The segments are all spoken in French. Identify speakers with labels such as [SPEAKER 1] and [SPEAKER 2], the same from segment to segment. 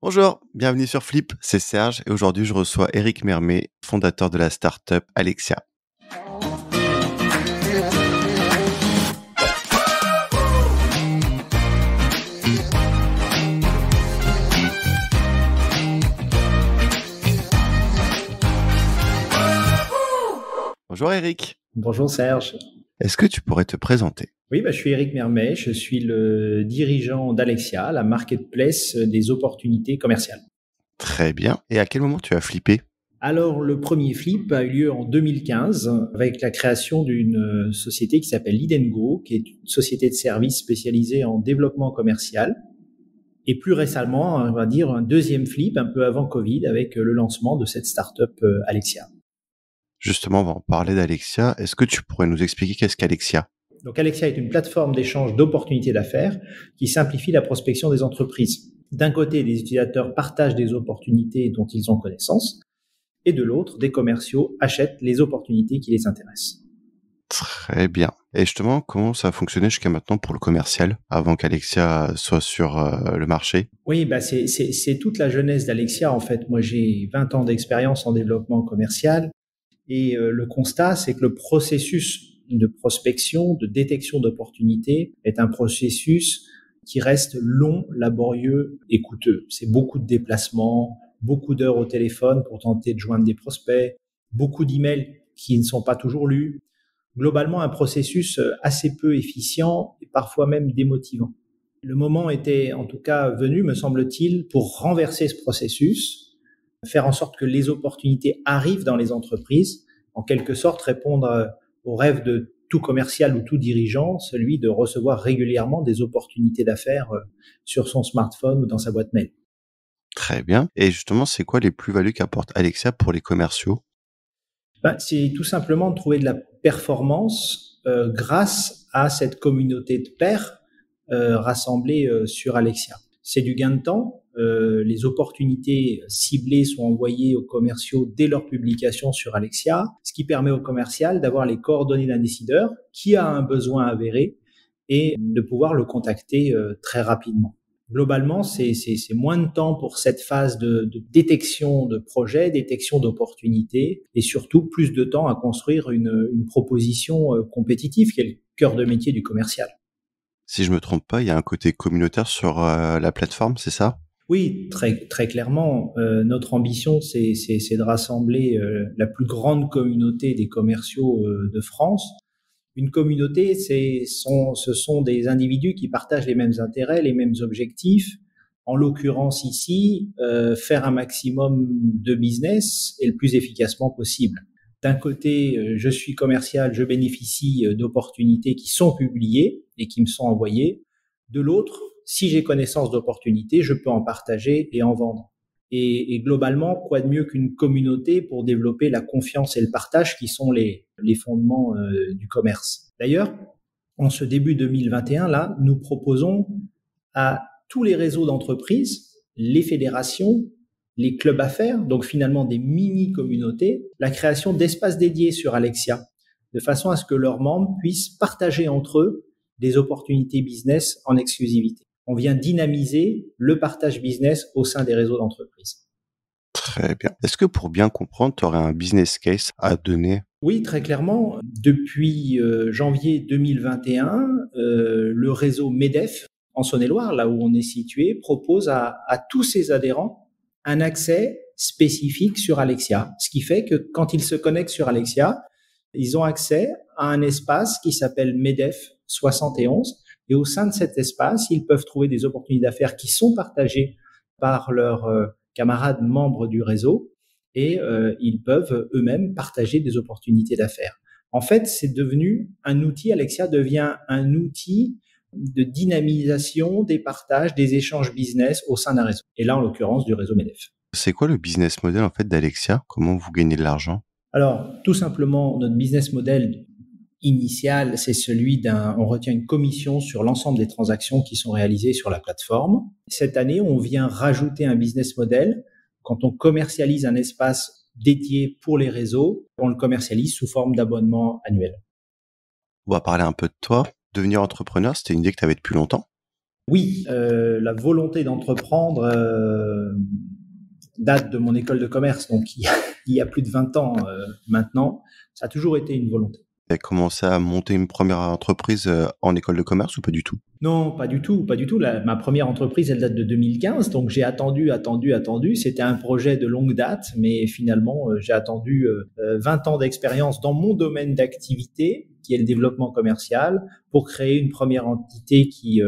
[SPEAKER 1] Bonjour, bienvenue sur Flip, c'est Serge et aujourd'hui je reçois Eric Mermet, fondateur de la startup Alexia. Bonjour Eric.
[SPEAKER 2] Bonjour Serge.
[SPEAKER 1] Est-ce que tu pourrais te présenter?
[SPEAKER 2] Oui, je suis Eric Mermet, je suis le dirigeant d'Alexia, la marketplace des opportunités commerciales.
[SPEAKER 1] Très bien. Et à quel moment tu as flippé?
[SPEAKER 2] Alors, le premier flip a eu lieu en 2015 avec la création d'une société qui s'appelle Lead & Go, qui est une société de services spécialisée en développement commercial. Et plus récemment, on va dire un deuxième flip un peu avant Covid avec le lancement de cette startup Alexia.
[SPEAKER 1] Justement, on va en parler d'Alexia. Est-ce que tu pourrais nous expliquer qu'est-ce qu'Alexia?
[SPEAKER 2] Donc Alexia est une plateforme d'échange d'opportunités d'affaires qui simplifie la prospection des entreprises. D'un côté, des utilisateurs partagent des opportunités dont ils ont connaissance, et de l'autre, des commerciaux achètent les opportunités qui les intéressent.
[SPEAKER 1] Très bien. Et justement, comment ça a fonctionné jusqu'à maintenant pour le commercial, avant qu'Alexia soit sur le marché?
[SPEAKER 2] Oui, c'est toute la jeunesse d'Alexia en fait. Moi, j'ai 20 ans d'expérience en développement commercial, et le constat, c'est que le processus de prospection, de détection d'opportunités est un processus qui reste long, laborieux et coûteux. C'est beaucoup de déplacements, beaucoup d'heures au téléphone pour tenter de joindre des prospects, beaucoup d'emails qui ne sont pas toujours lus. Globalement, un processus assez peu efficient et parfois même démotivant. Le moment était en tout cas venu, me semble-t-il, pour renverser ce processus, faire en sorte que les opportunités arrivent dans les entreprises, en quelque sorte répondre au rêve de tout commercial ou tout dirigeant, celui de recevoir régulièrement des opportunités d'affaires sur son smartphone ou dans sa boîte mail.
[SPEAKER 1] Très bien. Et justement, c'est quoi les plus-values qu'apporte Alexia pour les commerciaux?
[SPEAKER 2] C'est tout simplement de trouver de la performance grâce à cette communauté de pairs rassemblés sur Alexia. C'est du gain de temps. Les opportunités ciblées sont envoyées aux commerciaux dès leur publication sur Alexia, ce qui permet au commercial d'avoir les coordonnées d'un décideur qui a un besoin avéré et de pouvoir le contacter très rapidement. Globalement, c'est moins de temps pour cette phase de détection de projets, détection d'opportunités, et surtout plus de temps à construire une proposition compétitive qui est le cœur de métier du commercial.
[SPEAKER 1] Si je me trompe pas, il y a un côté communautaire sur la plateforme, c'est ça?
[SPEAKER 2] Oui, très clairement. Notre ambition, c'est de rassembler la plus grande communauté des commerciaux de France. Une communauté, ce sont des individus qui partagent les mêmes intérêts, les mêmes objectifs. En l'occurrence ici, faire un maximum de business et le plus efficacement possible. D'un côté, je suis commercial, je bénéficie d'opportunités qui sont publiées et qui me sont envoyées. De l'autre, si j'ai connaissance d'opportunités, je peux en partager et en vendre. Et globalement, quoi de mieux qu'une communauté pour développer la confiance et le partage qui sont les fondements du commerce. D'ailleurs, en ce début 2021, là, nous proposons à tous les réseaux d'entreprises, les fédérations, les clubs affaires, donc finalement des mini-communautés, la création d'espaces dédiés sur Alexia, de façon à ce que leurs membres puissent partager entre eux des opportunités business en exclusivité. On vient dynamiser le partage business au sein des réseaux d'entreprise.
[SPEAKER 1] Très bien. Est-ce que pour bien comprendre, tu aurais un business case à donner?
[SPEAKER 2] Oui, très clairement. Depuis janvier 2021, le réseau MEDEF, en Saône-et-Loire, là où on est situé, propose à tous ses adhérents un accès spécifique sur Alexia. Ce qui fait que quand ils se connectent sur Alexia, ils ont accès à un espace qui s'appelle MEDEF 71. Et au sein de cet espace, ils peuvent trouver des opportunités d'affaires qui sont partagées par leurs camarades membres du réseau, et ils peuvent eux-mêmes partager des opportunités d'affaires. En fait, c'est devenu un outil, Alexia devient un outil de dynamisation des partages, des échanges business au sein d'un réseau. Et là, en l'occurrence, du réseau MEDEF.
[SPEAKER 1] C'est quoi le business model en fait d'Alexia? Comment vous gagnez de l'argent?
[SPEAKER 2] Alors, tout simplement, notre business model initial, c'est celui on retient une commission sur l'ensemble des transactions qui sont réalisées sur la plateforme. Cette année, on vient rajouter un business model. Quand on commercialise un espace dédié pour les réseaux, on le commercialise sous forme d'abonnement annuel.
[SPEAKER 1] On va parler un peu de toi. Devenir entrepreneur, c'était une idée que tu avais depuis longtemps?
[SPEAKER 2] Oui, la volonté d'entreprendre date de mon école de commerce, donc il y a plus de 20 ans maintenant. Ça a toujours été une volonté.
[SPEAKER 1] Tu as commencé à monter une première entreprise en école de commerce ou pas du tout?
[SPEAKER 2] Non, pas du tout, pas du tout. Ma première entreprise, elle date de 2015, donc j'ai attendu. C'était un projet de longue date, mais finalement, j'ai attendu 20 ans d'expérience dans mon domaine d'activité, qui est le développement commercial, pour créer une première entité qui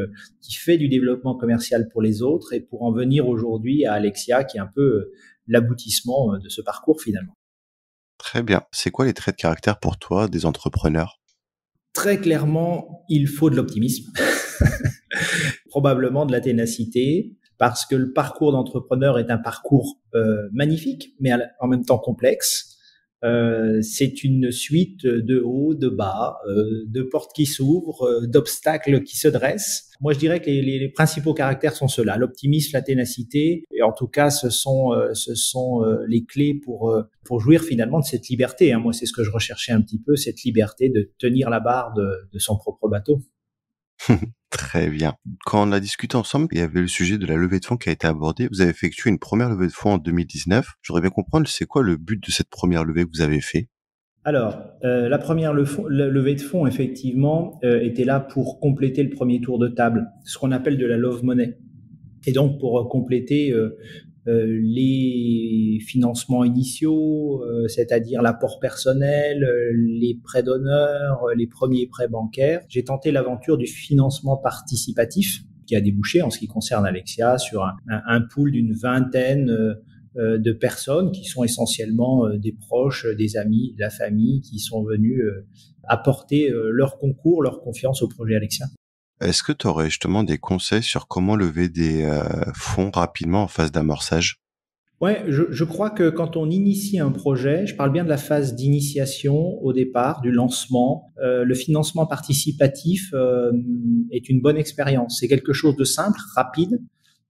[SPEAKER 2] fait du développement commercial pour les autres et pour en venir aujourd'hui à Alexia, qui est un peu l'aboutissement de ce parcours finalement.
[SPEAKER 1] Très bien. C'est quoi les traits de caractère pour toi des entrepreneurs?
[SPEAKER 2] Très clairement, il faut de l'optimisme, probablement de la ténacité, parce que le parcours d'entrepreneur est un parcours magnifique, mais en même temps complexe. C'est une suite de hauts, de bas, de portes qui s'ouvrent, d'obstacles qui se dressent. Moi, je dirais que les principaux caractères sont ceux-là: l'optimisme, la ténacité, et en tout cas, ce sont les clés pour jouir finalement de cette liberté. Moi, c'est ce que je recherchais un petit peu, cette liberté de tenir la barre de son propre bateau.
[SPEAKER 1] Très bien. Quand on a discuté ensemble, il y avait le sujet de la levée de fonds qui a été abordé. Vous avez effectué une première levée de fonds en 2019. J'aurais bien comprendre, c'est quoi le but de cette première levée que vous avez fait?
[SPEAKER 2] Alors, la première levée de fonds, effectivement, était là pour compléter le premier tour de table, ce qu'on appelle de la love money. Et donc, pour compléter les financements initiaux, c'est-à-dire l'apport personnel, les prêts d'honneur, les premiers prêts bancaires, j'ai tenté l'aventure du financement participatif, qui a débouché, en ce qui concerne Alexia, sur un pool d'une vingtaine de personnes qui sont essentiellement des proches, des amis, de la famille, qui sont venus apporter leur concours, leur confiance au projet Alexia.
[SPEAKER 1] Est-ce que tu aurais justement des conseils sur comment lever des fonds rapidement en phase d'amorçage?
[SPEAKER 2] Ouais, je crois que quand on initie un projet, je parle bien de la phase d'initiation au départ, du lancement, le financement participatif est une bonne expérience. C'est quelque chose de simple, rapide.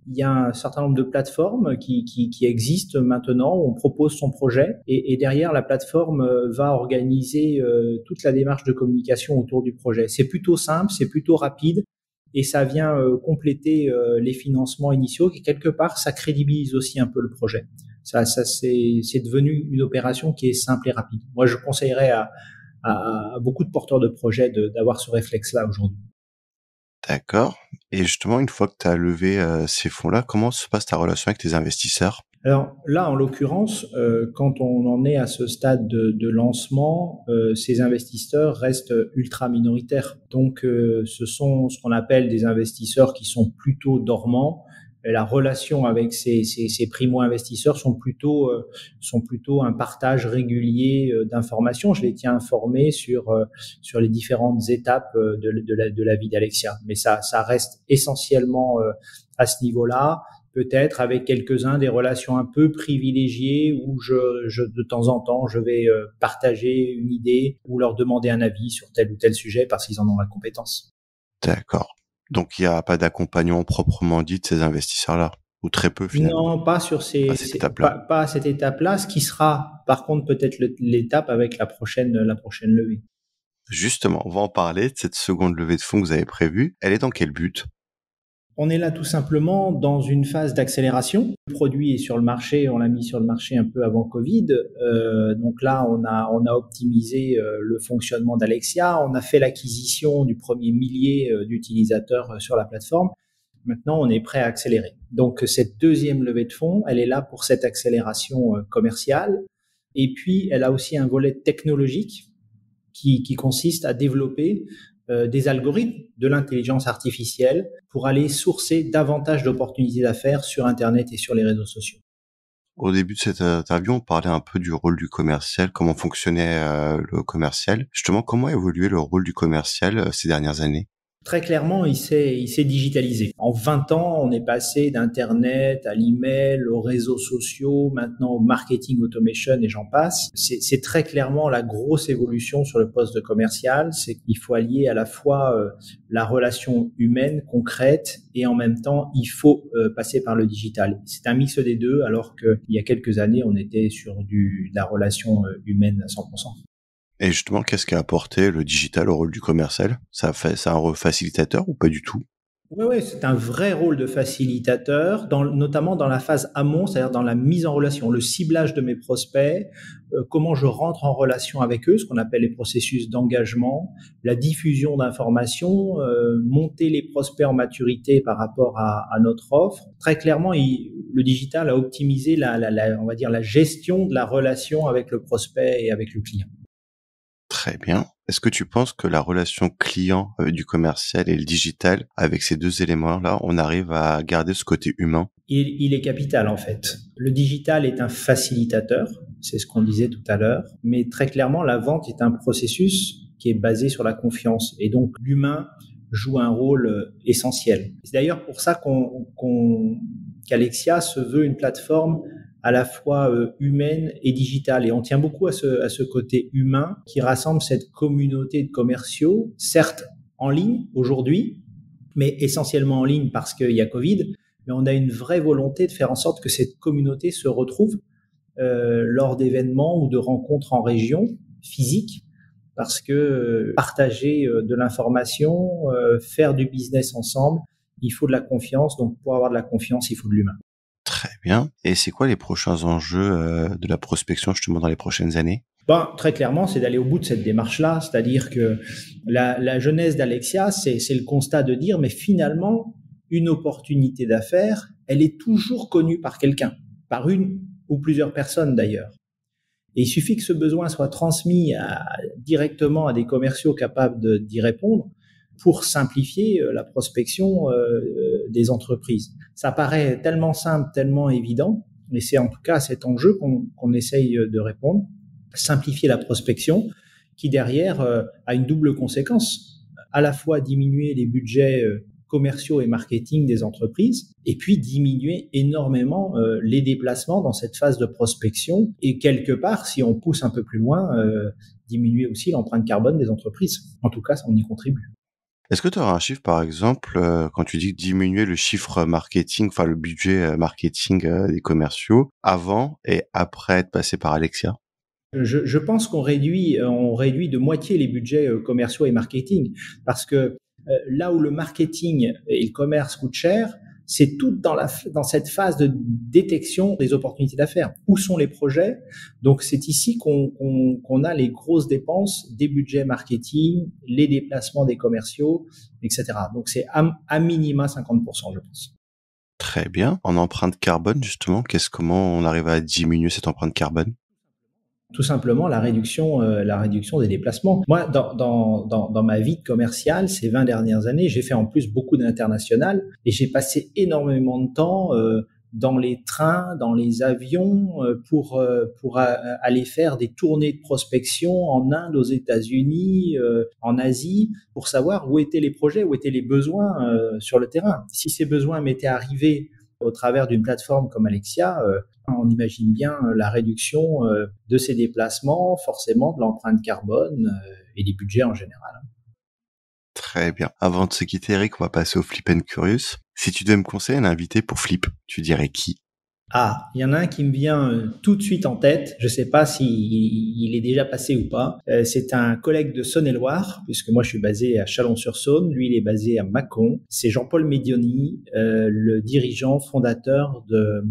[SPEAKER 2] Il y a un certain nombre de plateformes qui existent maintenant où on propose son projet et derrière la plateforme va organiser toute la démarche de communication autour du projet. C'est plutôt simple, c'est plutôt rapide et ça vient compléter les financements initiaux et quelque part ça crédibilise aussi un peu le projet. Ça c'est devenu une opération qui est simple et rapide. Moi je conseillerais à beaucoup de porteurs de projets d'avoir ce réflexe-là aujourd'hui.
[SPEAKER 1] D'accord. Et justement, une fois que tu as levé ces fonds-là, comment se passe ta relation avec tes investisseurs?
[SPEAKER 2] Alors là, en l'occurrence, quand on en est à ce stade de lancement, ces investisseurs restent ultra minoritaires. Donc, ce sont ce qu'on appelle des investisseurs qui sont plutôt dormants. Et la relation avec ces primo-investisseurs sont plutôt un partage régulier d'informations. Je les tiens informés sur les différentes étapes de la vie d'Alexia. Mais ça reste essentiellement à ce niveau-là. Peut-être avec quelques-uns des relations un peu privilégiées où de temps en temps, je vais partager une idée ou leur demander un avis sur tel ou tel sujet parce qu'ils en ont la compétence.
[SPEAKER 1] D'accord. Donc il n'y a pas d'accompagnement proprement dit de ces investisseurs-là, ou très peu finalement,
[SPEAKER 2] Non, pas sur
[SPEAKER 1] à cette étape-là.
[SPEAKER 2] pas à cette étape-là, ce qui sera par contre peut-être l'étape avec la prochaine levée.
[SPEAKER 1] Justement, on va en parler de cette seconde levée de fonds que vous avez prévue. Elle est dans quel but?
[SPEAKER 2] On est là tout simplement dans une phase d'accélération. Le produit est sur le marché, on l'a mis sur le marché un peu avant Covid. Donc là, on a optimisé le fonctionnement d'Alexia. On a fait l'acquisition du premier millier d'utilisateurs sur la plateforme. Maintenant, on est prêt à accélérer. Donc cette deuxième levée de fonds, elle est là pour cette accélération commerciale. Et puis, elle a aussi un volet technologique qui consiste à développer des algorithmes, de l'intelligence artificielle pour aller sourcer davantage d'opportunités d'affaires sur Internet et sur les réseaux sociaux.
[SPEAKER 1] Au début de cette interview, on parlait un peu du rôle du commercial, comment fonctionnait le commercial. Justement, comment a évolué le rôle du commercial ces dernières années?
[SPEAKER 2] Très clairement, il s'est digitalisé. En 20 ans, on est passé d'Internet à l'email, aux réseaux sociaux, maintenant au marketing automation et j'en passe. C'est très clairement la grosse évolution sur le poste de commercial. C'est qu'il faut allier à la fois la relation humaine, concrète, et en même temps, il faut passer par le digital. C'est un mix des deux, alors qu'il y a quelques années, on était sur de la relation humaine à 100%.
[SPEAKER 1] Et justement, qu'est-ce qu'a apporté le digital au rôle du commercial? C'est un rôle facilitateur ou pas du tout?
[SPEAKER 2] Oui, ouais, c'est un vrai rôle de facilitateur, notamment dans la phase amont, c'est-à-dire dans la mise en relation, le ciblage de mes prospects, comment je rentre en relation avec eux, ce qu'on appelle les processus d'engagement, la diffusion d'informations, monter les prospects en maturité par rapport à notre offre. Très clairement, le digital a optimisé on va dire la gestion de la relation avec le prospect et avec le client.
[SPEAKER 1] Très bien. Est-ce que tu penses que la relation client du commercial et le digital, avec ces deux éléments-là, on arrive à garder ce côté humain?
[SPEAKER 2] Il est capital en fait. Le digital est un facilitateur, c'est ce qu'on disait tout à l'heure, mais très clairement, la vente est un processus qui est basé sur la confiance. Et donc, l'humain joue un rôle essentiel. C'est d'ailleurs pour ça qu'Alexia se veut une plateforme à la fois humaine et digitale. Et on tient beaucoup à ce côté humain qui rassemble cette communauté de commerciaux, certes en ligne aujourd'hui, mais essentiellement en ligne parce qu'il y a Covid. Mais on a une vraie volonté de faire en sorte que cette communauté se retrouve lors d'événements ou de rencontres en région physiques, parce que partager de l'information, faire du business ensemble, il faut de la confiance. Donc pour avoir de la confiance, il faut de l'humain.
[SPEAKER 1] Très bien. Et c'est quoi les prochains enjeux de la prospection justement dans les prochaines années?
[SPEAKER 2] Très clairement, c'est d'aller au bout de cette démarche-là, c'est-à-dire que la genèse d'Alexia, c'est le constat de dire, mais finalement, une opportunité d'affaires, elle est toujours connue par quelqu'un, par une ou plusieurs personnes d'ailleurs. Et il suffit que ce besoin soit transmis directement à des commerciaux capables d'y répondre pour simplifier la prospection des entreprises. Ça paraît tellement simple, tellement évident, mais c'est en tout cas à cet enjeu qu'on essaye de répondre, simplifier la prospection, qui derrière a une double conséquence, à la fois diminuer les budgets commerciaux et marketing des entreprises, et puis diminuer énormément les déplacements dans cette phase de prospection, et quelque part, si on pousse un peu plus loin, diminuer aussi l'empreinte carbone des entreprises. En tout cas, on y contribue.
[SPEAKER 1] Est-ce que tu auras un chiffre, par exemple, quand tu dis diminuer le chiffre marketing, enfin le budget marketing des commerciaux, avant et après être passé par Alexia?
[SPEAKER 2] Je pense qu'on réduit de moitié les budgets commerciaux et marketing, parce que là où le marketing et le commerce coûtent cher, c'est tout dans cette phase de détection des opportunités d'affaires. Où sont les projets? Donc c'est ici qu'on a les grosses dépenses des budgets marketing, les déplacements des commerciaux, etc. Donc c'est à minima 50%, je pense.
[SPEAKER 1] Très bien. En empreinte carbone, justement, comment on arrive à diminuer cette empreinte carbone?
[SPEAKER 2] Tout simplement la réduction des déplacements. Moi, dans ma vie de commerciale, ces 20 dernières années, j'ai fait en plus beaucoup d'international et j'ai passé énormément de temps dans les trains, dans les avions, pour aller faire des tournées de prospection en Inde, aux États-Unis, en Asie, pour savoir où étaient les projets, où étaient les besoins sur le terrain. Si ces besoins m'étaient arrivés au travers d'une plateforme comme Alexia, on imagine bien la réduction de ces déplacements, forcément de l'empreinte carbone et des budgets en général.
[SPEAKER 1] Très bien. Avant de se quitter, Eric, on va passer au Flip and Curious. Si tu devais me conseiller un invité pour Flip, tu dirais qui?
[SPEAKER 2] Ah, il y en a un qui me vient tout de suite en tête. Je ne sais pas s'il est déjà passé ou pas. C'est un collègue de Saône-et-Loire, puisque moi je suis basé à Chalon-sur-Saône. Lui, il est basé à Mâcon. C'est Jean-Paul Medioni, le dirigeant fondateur de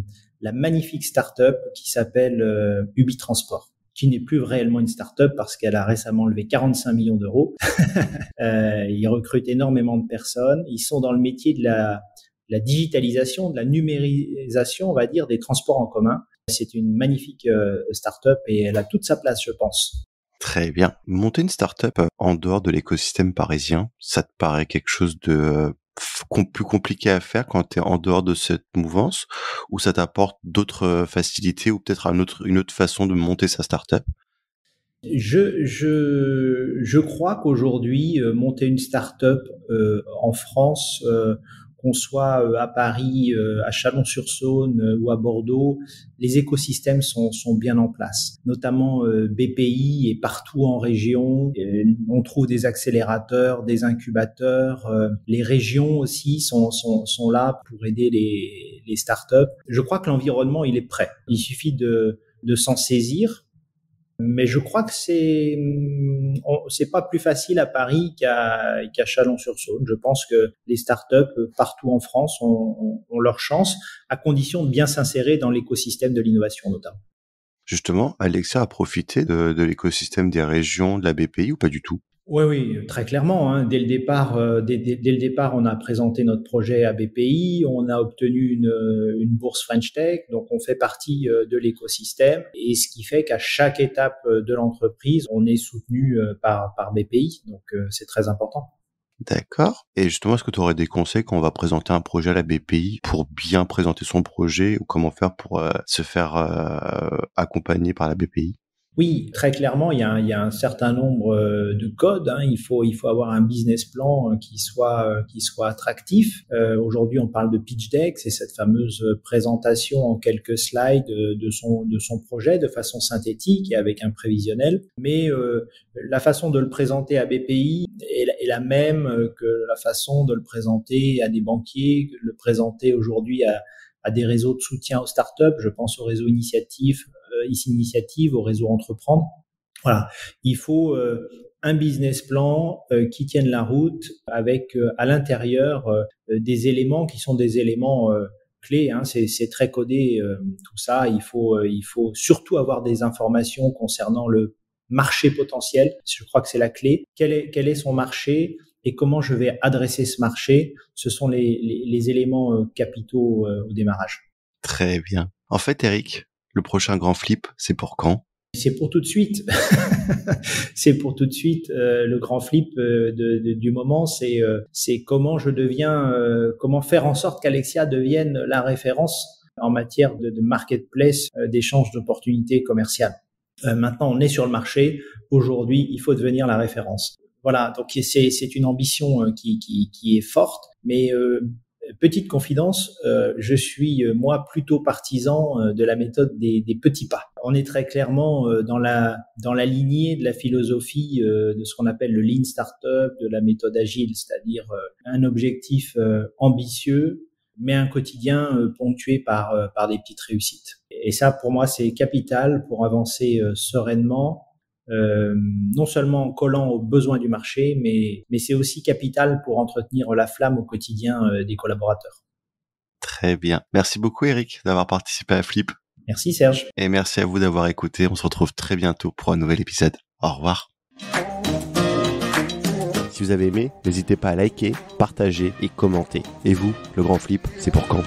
[SPEAKER 2] la magnifique start-up qui s'appelle Ubi Transport, qui n'est plus réellement une start-up parce qu'elle a récemment levé 45 millions d'euros. Ils recrutent énormément de personnes. Ils sont dans le métier de la digitalisation, de la numérisation, on va dire, des transports en commun. C'est une magnifique start-up et elle a toute sa place, je pense.
[SPEAKER 1] Très bien. Monter une start-up en dehors de l'écosystème parisien, ça te paraît quelque chose de plus compliqué à faire quand tu es en dehors de cette mouvance, ou ça t'apporte d'autres facilités, ou peut-être une autre façon de monter sa start-up?
[SPEAKER 2] Je crois qu'aujourd'hui, monter une start-up en France, qu'on soit à Paris, à Chalon-sur-Saône ou à Bordeaux, les écosystèmes sont bien en place. Notamment BPI est partout en région. On trouve des accélérateurs, des incubateurs. Les régions aussi sont là pour aider les startups. Je crois que l'environnement, il est prêt. Il suffit de s'en saisir Mais je crois que c'est pas plus facile à Paris qu'à Chalon-sur-Saône. Je pense que les startups partout en France ont leur chance, à condition de bien s'insérer dans l'écosystème de l'innovation notamment.
[SPEAKER 1] Justement, Alexia a profité de l'écosystème des régions, de la BPI ou pas du tout?
[SPEAKER 2] Oui, très clairement. Hein. Dès le départ, on a présenté notre projet à BPI, on a obtenu une bourse French Tech, donc on fait partie de l'écosystème. Et ce qui fait qu'à chaque étape de l'entreprise, on est soutenu par BPI, donc c'est très important.
[SPEAKER 1] D'accord. Et justement, est-ce que tu aurais des conseils quand on va présenter un projet à la BPI pour bien présenter son projet ou comment faire pour se faire accompagner par la BPI?
[SPEAKER 2] Oui, très clairement, il y a un certain nombre de codes. Hein. Il faut avoir un business plan qui soit attractif. Aujourd'hui, on parle de pitch deck, c'est cette fameuse présentation en quelques slides de son projet de façon synthétique et avec un prévisionnel. Mais la façon de le présenter à BPI est la même que la façon de le présenter à des banquiers, de le présenter aujourd'hui à des réseaux de soutien aux startups. Je pense au réseau Initiative, au réseau Entreprendre. Voilà, il faut un business plan qui tienne la route avec à l'intérieur des éléments qui sont des éléments clés. Hein. C'est très codé tout ça. Il faut surtout avoir des informations concernant le marché potentiel. Je crois que c'est la clé. Quel est son marché et comment je vais adresser ce marché? Ce sont les éléments capitaux au démarrage.
[SPEAKER 1] Très bien. En fait, Eric, le prochain grand flip, c'est pour quand?
[SPEAKER 2] C'est pour tout de suite. C'est pour tout de suite. Le grand flip du moment, c'est comment comment faire en sorte qu'Alexia devienne la référence en matière de marketplace, d'échange d'opportunités commerciales. Maintenant, on est sur le marché. Aujourd'hui, il faut devenir la référence. Voilà. Donc c'est une ambition qui est forte, mais petite confidence, je suis moi plutôt partisan de la méthode des petits pas. On est très clairement dans la lignée de la philosophie de ce qu'on appelle le Lean Startup, de la méthode agile, c'est-à-dire un objectif ambitieux, mais un quotidien ponctué par des petites réussites. Et ça, pour moi, c'est capital pour avancer sereinement. Non seulement en collant aux besoins du marché, mais c'est aussi capital pour entretenir la flamme au quotidien des collaborateurs.
[SPEAKER 1] Très bien. Merci beaucoup, Eric, d'avoir participé à Flip.
[SPEAKER 2] Merci Serge.
[SPEAKER 1] Et merci à vous d'avoir écouté. On se retrouve très bientôt pour un nouvel épisode. Au revoir. Si vous avez aimé, n'hésitez pas à liker, partager et commenter. Et vous, le grand flip, c'est pour quand ?